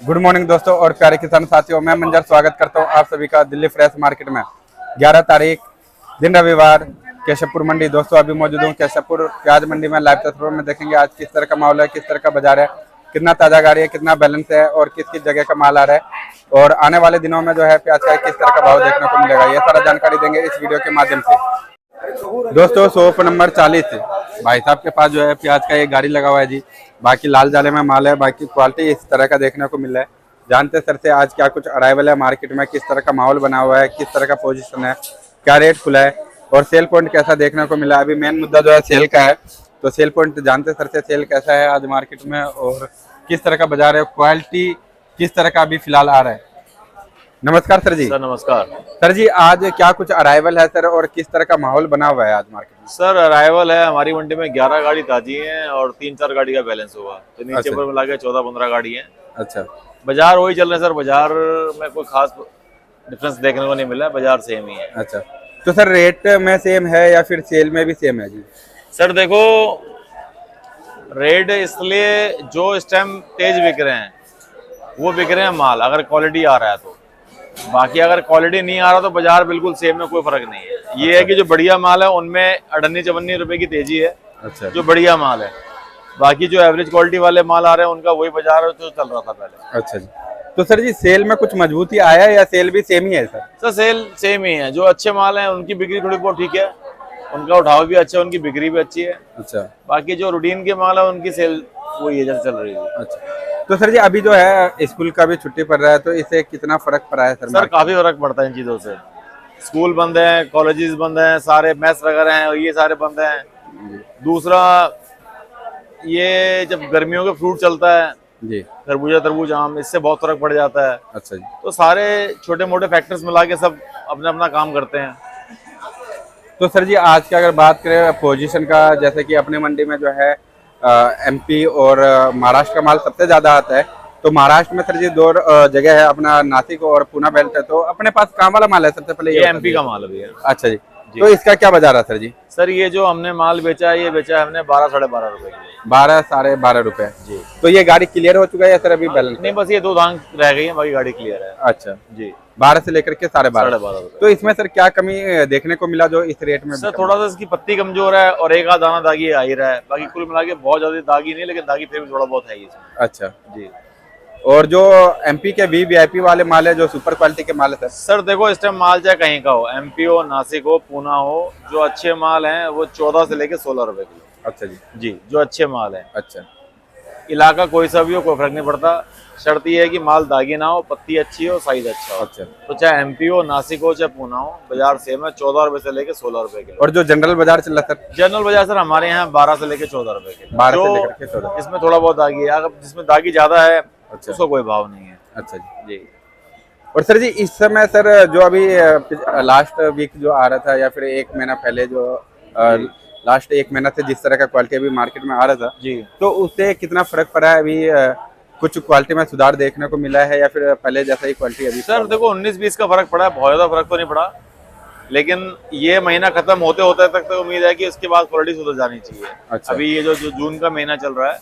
Good morning दोस्तों और प्यारे किसान साथियों, मैं मंजर स्वागत करता हूं आप सभी का दिल्ली फ्रेश मार्केट में। 11 तारीख दिन रविवार, केशवपुर मंडी। दोस्तों अभी मौजूद हूं केशवपुर प्याज मंडी में। लाइव तस्वीरों में देखेंगे आज किस तरह का माहौल है, किस तरह का बाजार है, कितना ताजा गाड़ी है, कितना बैलेंस है और किस किस जगह का माल आ रहा है और आने वाले दिनों में जो है प्याज का किस तरह का भाव देखने को मिलेगा, ये सारा जानकारी देंगे इस वीडियो के माध्यम से। दोस्तों शॉप नंबर 40 भाई साहब के पास जो है प्याज का एक गाड़ी लगा हुआ है जी। बाकी लाल जाले में माल है, बाकी क्वालिटी इस तरह का देखने को मिल रहा है। जानते सर से आज क्या कुछ अराइवल है मार्केट में, किस तरह का माहौल बना हुआ है, किस तरह का पोजीशन है, क्या रेट खुला है और सेल पॉइंट कैसा देखने को मिला है। अभी मेन मुद्दा जो है सेल का है, तो सेल पॉइंट जानते सर से सेल कैसा है आज मार्केट में और किस तरह का बाजार है, क्वालिटी किस तरह का अभी फिलहाल आ रहा है। नमस्कार सर जी। सर नमस्कार। सर जी आज क्या कुछ अराइवल है सर और किस तरह का माहौल बना हुआ है आज मार्केट में? सर अराइवल है हमारी मंडी में 11 गाड़ी ताजी है और 3-4 गाड़ी का बैलेंस हुआ, तो नीचे अच्छा। पर मिला के 14-15 गाड़ी है। अच्छा। बाजार वही चल रहे हैं सर, बाजार में कोई खास डिफरेंस देखने को नहीं मिला, बाजार सेम ही है। अच्छा, तो सर रेट में सेम है या फिर सेल में भी सेम है जी? सर देखो रेट इसलिए जो इस टाइम तेज बिक रहे हैं वो बिक रहे हैं माल, अगर क्वालिटी आ रहा है तो। बाकी अगर क्वालिटी नहीं आ रहा तो बाजार बिल्कुल सेम में कोई फर्क नहीं है। ये है कि जो बढ़िया माल है उनमें 58-54 रुपए की तेजी है। अच्छा। जो बढ़िया माल है, बाकी जो एवरेज क्वालिटी वाले माल आ रहे हैं उनका वही बाजार जो चल रहा था पहले। अच्छा जी, तो सर जी सेल में कुछ मजबूती आया है या सेल भी सेम ही है सर? सर सेल सेम ही है, जो अच्छे माल हैं उनकी बिक्री थोड़ी बहुत ठीक है, उनका उठाव भी अच्छा है, उनकी बिक्री भी अच्छी है। अच्छा। बाकी जो रूटीन के माल है उनकी सेल वही है जैसे चल रही है। अच्छा, तो सर जी अभी जो है स्कूल का भी छुट्टी पड़ रहा है, तो इससे कितना फर्क पड़ा है सर? सर काफी फर्क पड़ता है इन चीजों से। स्कूल बंद है, कॉलेजेस बंद हैं, सारे मेस वगैरह हैं और ये सारे बंद हैं। दूसरा ये जब गर्मियों के फ्रूट चलता है जी, खरबूजा तरबूज आम, इससे बहुत फर्क पड़ जाता है। अच्छा जी, तो सारे छोटे मोटे फैक्टर्स मिला के सब अपना अपना काम करते हैं। तो सर जी आज की अगर बात करें पोजीशन का, जैसे कि अपने मंडी में जो है एमपी और महाराष्ट्र का माल सबसे ज्यादा आता है, तो महाराष्ट्र में सर जी दो जगह है, अपना नासिक और पूना बेल्ट है, तो अपने पास कहाँ वाला माल है सबसे पहले? ये एमपी का माल अभी है। अच्छा जी, तो इसका क्या बाजार है सर जी? सर ये जो हमने माल बेचा है ये बेचा है हमने 12-12.5 रुपए की। 12-12.5 रुपए जी। तो ये गाड़ी क्लियर हो चुका है या सर अभी बैलेंस? नहीं, बस ये 2 धांग रह गई है, बाकी गाड़ी क्लियर है। अच्छा जी। 12 से लेकर के 12.5 रुपए। तो इसमें सर क्या कमी देखने को मिला जो इस रेट में? सर थोड़ा सा इसकी पत्ती कमजोर है और एक आध दाना दागी आ ही रहा है, बाकी कुल मिला के बहुत ज्यादा दागी नहीं, लेकिन दागी फिर भी थोड़ा बहुत है इसमें। अच्छा जी। और जो एमपी के वीवीआईपी वाले माल है, जो सुपर क्वालिटी के माल है सर देखो इस टाइम माल चाहे कहीं का हो, एमपी हो, नासिक हो, पूना हो, जो अच्छे माल हैं वो 14 से लेके 16 रुपए किलो। अच्छा जी। जी, जो अच्छे माल हैं। अच्छा, इलाका कोई सा भी हो कोई फर्क नहीं पड़ता, शर्त ये है कि माल दागी ना हो, पत्ती अच्छी हो, साइज अच्छा हो। अच्छा, तो चाहे एमपी हो, नासिक हो, चाहे पूना हो, बाजार सेम है, 14 रुपए से लेके 16 रुपए किलो। और जो जनरल बाजार चल रहा है सर? जनरल बाजार सर हमारे यहाँ 12 से लेके 14 रुपए किलो। 12 से लेकर के 14। इसमें थोड़ा बहुत दागी है, अगर जिसमें दागी ज्यादा है अच्छा। उसको कोई भाव नहीं है। अच्छा जी। जी। और सर जी इस समय सर जो अभी लास्ट वीक जो आ रहा था या फिर एक महीना पहले जो लास्ट एक महीना से जिस तरह का क्वालिटी अभी मार्केट में आ रहा था जी, तो उससे कितना फर्क पड़ा है? अभी कुछ क्वालिटी में सुधार देखने को मिला है या फिर पहले जैसा ही क्वालिटी अभी? सर देखो 19-20 का फर्क पड़ा है, बहुत ज्यादा फर्क तो नहीं पड़ा, लेकिन ये महीना खत्म होते होते तक तो उम्मीद है कि इसके बाद क्वालिटी सुधर जानी चाहिए। अच्छा। अभी ये जो जून का महीना चल रहा है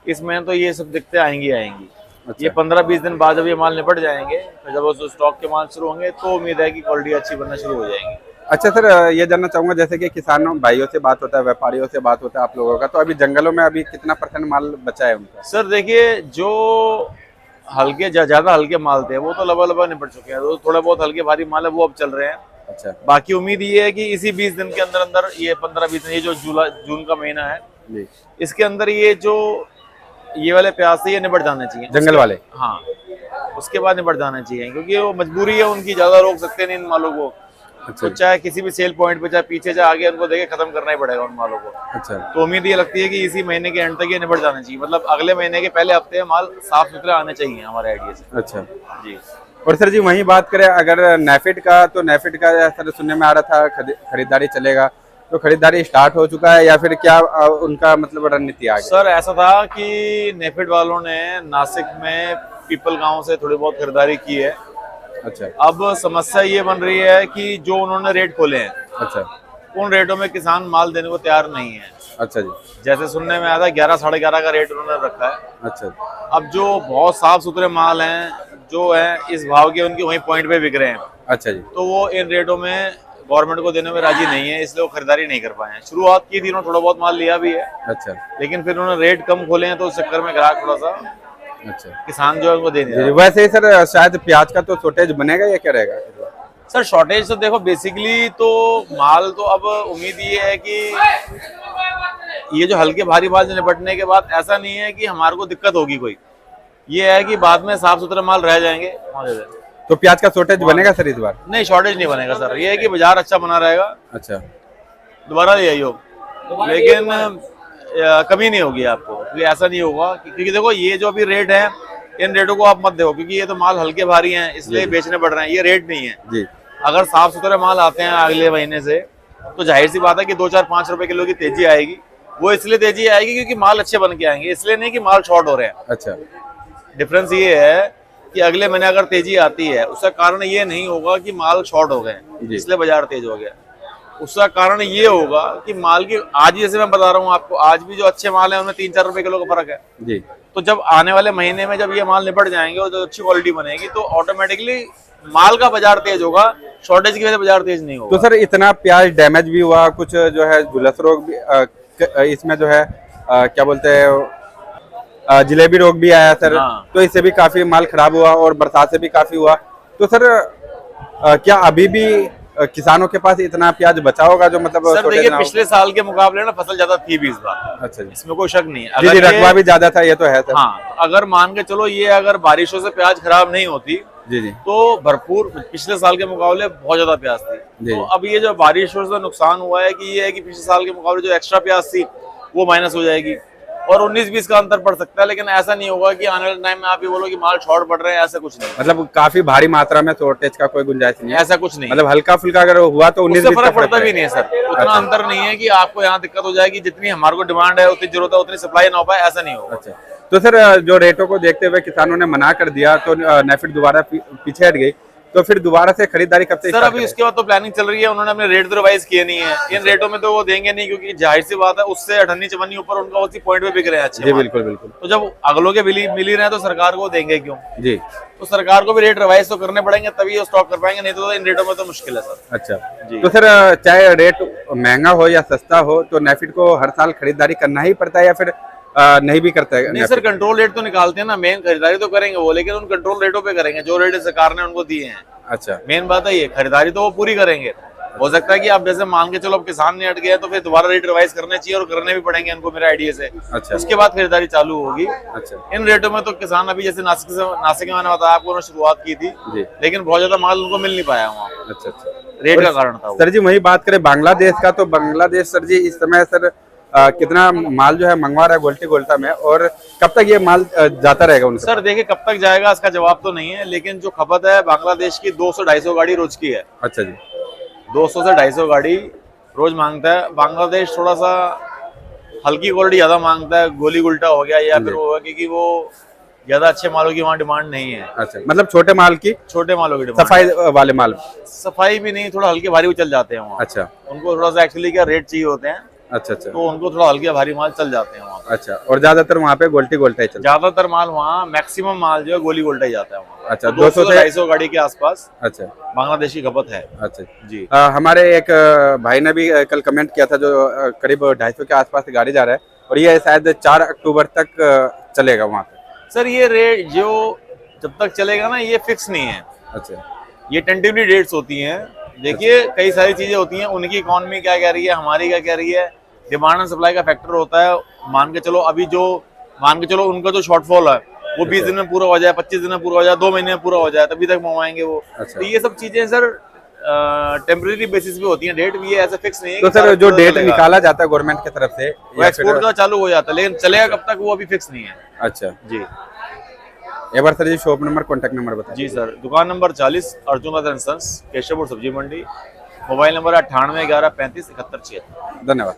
इसमें तो ये सब दिक्कतें आएंगी। अच्छा। ये 15-20 दिन बाद जब ये माल निपट जाएंगे, फिर जब उस स्टॉक के माल शुरू होंगे तो उम्मीद है कि क्वालिटी अच्छी बनना शुरू हो जाएंगी। अच्छा सर, ये जानना चाहूंगा जैसे कि किसानों भाइयों से बात होता है, व्यापारियों से बात होता है आप लोगों का, तो अभी जंगलों में अभी कितना % माल बचा है उनका? सर देखिए जो हल्के ज्यादा हल्के माल थे वो तो लगभग निपट चुके हैं, तो थोड़ा बहुत हल्के भारी माल है वो अब चल रहे हैं। अच्छा। बाकी उम्मीद ये है कि इसी 20 दिन के अंदर अंदर, ये 15-20 दिन, ये जो जून का महीना है जी, इसके अंदर ये जो ये वाले प्याज से ये निपट जाने चाहिए, जंगल वाले। हाँ उसके बाद निपट जाना चाहिए, क्योंकि वो मजबूरी है उनकी, ज्यादा रोक सकते नहीं इन मालों को। अच्छा। तो चाहे किसी भी सेल पॉइंट पे, चाहे पीछे चाहे आगे, उनको देके खत्म करना ही पड़ेगा उन मालों को। अच्छा। तो उम्मीद ये लगती है कि इसी महीने के एंड तक ये निपट जाना चाहिए, मतलब अगले महीने के पहले हफ्ते माल साफ सुथरे आने चाहिए हमारे आइडिया से। अच्छा जी। और सर जी वहीं बात करें अगर नेफिड का, तो नेफिड का सर सुनने में आ रहा था खरीदारी चलेगा, तो खरीदारी स्टार्ट हो चुका है या फिर क्या उनका मतलब रणनीति आगे? सर ऐसा था कि नेफिड वालों ने नासिक में पीपल गांव से थोड़ी बहुत खरीदारी की है। अच्छा। अब समस्या ये बन रही है कि जो उन्होंने रेट खोले हैं, अच्छा। उन रेटों में किसान माल देने को तैयार नहीं है। अच्छा जी। जैसे सुनने में आया था 11 साढ़े 11 का रेट उन्होंने रखा है। अच्छा अब जो बहुत साफ सुथरे माल हैं जो है इस भाव के, उनके वहीं पॉइंट पे बिक रहे हैं, अच्छा जी। तो वो इन रेटों में गवर्नमेंट को देने में राजी नहीं है, इसलिए वो खरीदारी नहीं कर पाए हैं। शुरुआत की थी, उन्होंने थोड़ा बहुत माल लिया भी है, अच्छा लेकिन फिर उन्होंने रेट कम खोले हैं, तो उस चक्कर में ग्राहक थोड़ा सा, अच्छा किसान जो है उनको दे नहीं जी। रहा। वैसे ही सर शायद प्याज का तो शॉर्टेज बनेगा या क्या रहेगा? सर शॉर्टेज तो देखो, बेसिकली तो माल तो अब उम्मीद ये है कि ये जो हल्के भारी माल से निपटने के बाद ऐसा नहीं है कि हमारे को दिक्कत होगी कोई, ये है कि बाद में साफ सुथरे माल रह जाएंगे। तो प्याज का शॉर्टेज बनेगा सर इस बार? नहीं, शॉर्टेज नहीं बनेगा सर, ये है कि बाजार अच्छा बना रहेगा। अच्छा, दोबारा ले आइयो, लेकिन कमी नहीं होगी आपको, क्योंकि ऐसा नहीं होगा क्योंकि देखो ये जो अभी रेट है, इन रेटों को आप मत देखो, क्योंकि ये तो माल हल्के भारी हैं इसलिए बेचने पड़ रहे हैं, ये रेट नहीं है जी। अगर साफ सुथरे माल आते हैं अगले महीने से, तो जाहिर सी बात है कि 2-4-5 रुपए किलो की तेजी आएगी। वो इसलिए तेजी आएगी क्योंकि माल अच्छे बन के आएंगे, इसलिए नहीं कि माल शॉर्ट हो रहे हैं। अच्छा, डिफरेंस ये है कि अगले महीने अगर तेजी आती है, उसका कारण ये नहीं होगा कि माल शॉर्ट हो गए इसलिए बाजार तेज हो गया। उसका कारण ये होगा कि माल की, आज जैसे मैं बता रहा हूँ आपको, आज भी जो अच्छे माल है उनमें 3-4 रुपए किलो का फर्क है जी। तो जब आने वाले महीने में जब ये माल निपट जाएंगे और जो अच्छी क्वालिटी बनेगी, तो ऑटोमेटिकली माल का बाजार तेज होगा, शॉर्टेज की वजह से बाजार तेज नहीं होगा। तो सर इतना प्याज डैमेज भी हुआ, कुछ जो है झुलस रोग भी इसमें जो है क्या बोलते हैं, जलेबी रोग भी आया सर। हाँ। तो इससे भी काफी माल खराब हुआ और बरसात से भी काफी हुआ। तो सर क्या अभी भी किसानों के पास इतना प्याज बचा होगा जो मतलब सर देखिए, पिछले साल के मुकाबले ना फसल ज्यादा थी भी इस बार। अच्छा जी। इसमें कोई शक नहीं है। जी, रकबा भी ज्यादा था, ये तो है सर। हाँ, अगर मान के चलो ये अगर बारिशों से प्याज खराब नहीं होती जी जी, तो भरपूर पिछले साल के मुकाबले बहुत ज्यादा प्याज थी। जी। तो अब ये जो बारिशों से नुकसान हुआ है कि ये है कि पिछले साल के मुकाबले जो एक्स्ट्रा प्याज थी वो माइनस हो जाएगी और 19-20 का अंतर पड़ सकता है, लेकिन ऐसा नहीं होगा कि आने वाले टाइम में आप ये बोलो कि माल शॉर्ट पड़ रहे हैं, ऐसा कुछ नहीं। मतलब काफी भारी मात्रा में शॉर्टेज का कोई गुंजाइश नहीं है, ऐसा कुछ नहीं, मतलब हल्का फुल्का अगर हुआ तो 19-20 फर्क पड़ता भी नहीं है सर। उतना अंतर नहीं है कि आपको यहाँ दिक्कत हो जाएगी, जितनी हमारे को डिमांड है उतनी जरूरत है उतनी सप्लाई ना हो पाए, ऐसा नहीं होगा। अच्छा, तो सर जो रेटों को देखते हुए किसानों ने मना कर दिया तो नेफेड दोबारा पीछे हट गई, तो फिर दोबारा से खरीदारी कब से सर अभी उसके बाद तो प्लानिंग चल रही है, उन्होंने अपने रेट तो रिवाइज किए नहीं है। इन रेटों में तो वो देंगे नहीं, क्योंकि जाहिर सी बात है उससे 58-54 ऊपर उनका उसी पॉइंट पे बिक रहे हैं अच्छे जी। माल। बिल्कुल बिल्कुल। तो जब अगलों के मिल ही रहे हैं तो सरकार को देंगे क्यों? जी। तो सरकार को भी रेट रिवाइज तो करने पड़ेंगे, तभी वो स्टॉक कर पाएंगे, नहीं तो इन रेटों में तो मुश्किल है सर। अच्छा जी। तो सर चाहे रेट महंगा हो या सस्ता हो, तो नेफेड को हर साल खरीदारी करना ही पड़ता है या फिर नहीं भी करता है? नहीं सर, कंट्रोल रेट तो निकालते हैं ना, मेन खरीदारी तो करेंगे वो, लेकिन उन कंट्रोल रेटों पे करेंगे जो रेट सरकार ने उनको दिए हैं। अच्छा, मेन बात है ये, खरीदारी तो वो पूरी करेंगे। हो सकता है कि आप जैसे मान के चलो अब किसान ने हट गया तो फिर दोबारा रेट रिवाइज करने चाहिए और करने भी पड़ेंगे इनको मेरे आइडिया से। अच्छा। उसके बाद खरीदारी चालू होगी। अच्छा। इन रेटों में तो किसान अभी जैसे नासिक में मैंने बताया आपको, उन्होंने शुरुआत की थी जी। लेकिन बहुत ज्यादा माल उनको मिल नहीं पाया वहाँ, अच्छा अच्छा, रेट का कारण था वो। सर जी वही बात करें बांग्लादेश का, तो बांग्लादेश सर जी इस समय सर कितना माल जो है मंगवा रहा है गोल्टी गोल्टा में, और कब तक ये माल जाता रहेगा उनसे? सर देखिए, कब तक जाएगा इसका जवाब तो नहीं है, लेकिन जो खपत है बांग्लादेश की 200-250 गाड़ी रोज की है। अच्छा जी। 200 से 250 गाड़ी रोज मांगता है। बांग्लादेश थोड़ा सा हल्की क्वालिटी ज्यादा मांगता है, गोली गुल्टा हो गया या फिर वो है क्योंकि वो ज्यादा अच्छे मालों की वहाँ डिमांड नहीं है। अच्छा, मतलब छोटे माल की, छोटे मालों की डिमांड, सफाई वाले माल, सफाई भी नहीं, थोड़ा हल्के भारी भी चल जाते हैं वहाँ। अच्छा। उनको थोड़ा सा एक्चुअली क्या रेट चाहिए होते हैं, अच्छा अच्छा, तो उनको थोड़ा हल्के भारी माल चल जाते हैं वहाँ। अच्छा, और ज्यादातर वहाँ पे गोल्टी गोल्टा ही चलता ज्यादातर माल वहाँ, मैक्सिमम माल जो है गोली गोल्टा ही जाता है वहाँ। अच्छा, 200 से 250 गाड़ी के आसपास है? अच्छा बांग्लादेश की खपत है। अच्छा जी। हमारे एक भाई ने भी कल कमेंट किया था, जो करीब 250 के आसपास गाड़ी जा रहा है, और ये शायद 4 अक्टूबर तक चलेगा वहाँ पे। सर ये रेट जो जब तक चलेगा ना, ये फिक्स नहीं है। अच्छा, ये टेंटिवली डेट्स होती हैं। देखिए कई सारी चीजें होती हैं, उनकी इकोनॉमी क्या कह रही है, हमारी क्या कह रही है, डिमांड एंड सप्लाई का फैक्टर होता है। मान के चलो अभी जो उनका जो शॉर्टफॉल है वो 20 दिन में पूरा हो जाए, 25 दिन में पूरा हो जाए, 2 महीने में पूरा हो जाए, तभी तक मंगवाएंगे वो। अच्छा। तो ये सब चीजें सर टेम्परेरी बेसिस पे होती हैं, डेट भी ये ऐसे फिक्स नहीं है। तो सर जो डेट निकाला जाता है गवर्नमेंट की तरफ से, वो एक्सपोर्ट का चालू हो जाता है, लेकिन चलेगा कब तक वो अभी फिक्स नहीं है। अच्छा जी। एक बार sir ji shop number, contact number बताइए। जी सर, दुकान नंबर 40 अर्जुन एंड सन्स, केशवपुर सब्जी मंडी। Mobile number 98 11 35 71 76। धन्यवाद।